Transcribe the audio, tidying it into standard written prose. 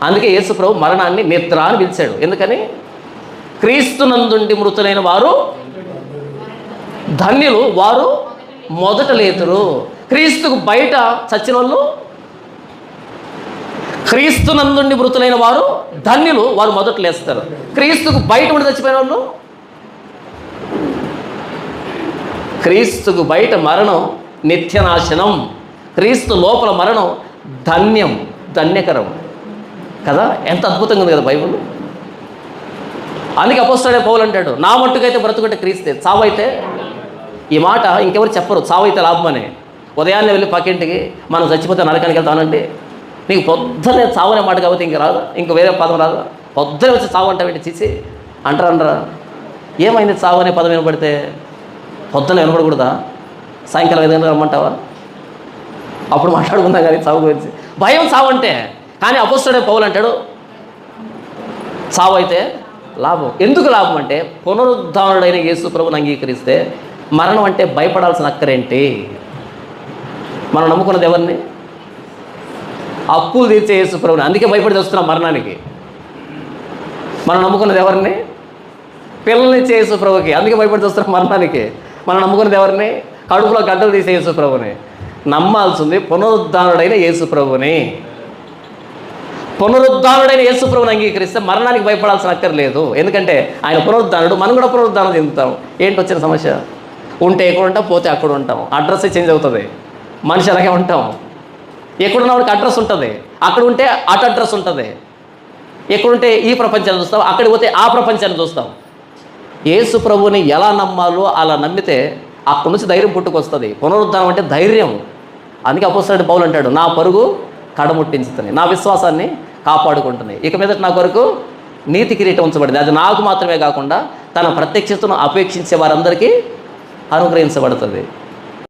అందుకే యేసు ప్రభు మరణాన్ని నిద్ర అని పిలిచాడు. ఎందుకని? క్రీస్తునందుండి మృతులైన వారు ధన్యులు, వారు మొదట లేతురు. క్రీస్తుకు బయట చచ్చిన వాళ్ళు, క్రీస్తునందుండి మృతులైన వారు ధన్యులు, వారు మొదట లేస్తారు. క్రీస్తుకు బయట ఉండి చచ్చిపోయిన వాళ్ళు, క్రీస్తుకు బయట మరణం నిత్యనాశనం, క్రీస్తు లోపల మరణం ధన్యం, ధన్యకరం కదా. ఎంత అద్భుతంగా ఉంది కదా బైబిల్. అందుకే అపోస్తలుడైన పౌలు అంటాడు, నా మట్టుకైతే బ్రతుకుంటే క్రీస్తే, చావైతే. ఈ మాట ఇంకెవరు చెప్పరు, చావైతే లాభమని. ఉదయాన్నే వెళ్ళి పక్కింటికి మనం చచ్చిపోతే నరకానికి వెళ్తానండి, నీకు పొద్దునే చావు అనే మాట కాబట్టి ఇంక రాదా, ఇంక వేరే పదం రాదా? పొద్దునే వచ్చి చావు అంటావేంటి, చీచి అంటారా? ఏమైంది చావు అనే పదం వినపడితే? పొద్దున వినపడకూడదా? సాయంకాలం 5 గంటలకు రమ్మంటావా? అప్పుడు మాట్లాడుకుందాం కానీ చావు గురించి. భయం చావు అంటే. కానీ అపోస్తలుడైన పౌలు అంటాడు, చావు అయితే లాభం. ఎందుకు లాభం అంటే, పునరుద్ధానుడైన యేసు ప్రభువుని అంగీకరిస్తే మరణం అంటే భయపడాల్సిన అక్కరేంటి? మనం నమ్ముకున్నది ఎవరిని? అప్పులు తీర్చే యేసు ప్రభువుని. అందుకే భయపడి వస్తున్నాం మరణానికి. మనం నమ్ముకున్నది ఎవరిని? పిల్లల్నిచ్చే యేసు ప్రభువుకి. అందుకే భయపడి వస్తున్నాం మరణానికి. మనం నమ్ముకున్నది ఎవరిని? కడుపులో గడ్డలు తీసే యేసు ప్రభువుని. నమ్మాల్సింది పునరుద్ధానుడైన యేసు ప్రభువుని. పునరుద్ధానుడైన యేసు ప్రభువుని అంగీకరిస్తే మరణానికి భయపడాల్సిన అక్కర్లేదు. ఎందుకంటే ఆయన పునరుద్ధానుడు, మనం కూడా పునరుద్ధానం చెందుతాం. ఏంటి వచ్చిన సమస్య? ఉంటే ఎక్కడ ఉంటాం, పోతే అక్కడ ఉంటాం. అడ్రస్ చేంజ్ అవుతుంది. మనిషి అలాగే ఉంటాం. ఎక్కడున్న వాడికి అడ్రస్ ఉంటుంది, అక్కడ ఉంటే అటు అడ్రస్ ఉంటుంది. ఎక్కడుంటే ఈ ప్రపంచాన్ని చూస్తాం, అక్కడికి పోతే ఆ ప్రపంచాన్ని చూస్తాం. యేసు ప్రభువుని ఎలా నమ్మాలో అలా నమ్మితే అక్కడి నుంచి ధైర్యం పుట్టుకొస్తుంది. పునరుద్ధానం అంటే ధైర్యం. అందుకే అపోస్తలుడైన పౌలు అంటాడు, నా పరుగు కడముట్టించుతుంది, నా విశ్వాసాన్ని కాపాడుకుంటుంది. ఇక మీదట నా కొరకు నీతి కిరీటం ఉంచబడింది. అది నాకు మాత్రమే కాకుండా తన ప్రత్యక్షతను అపేక్షించే వారందరికీ అనుగ్రహించబడుతుంది.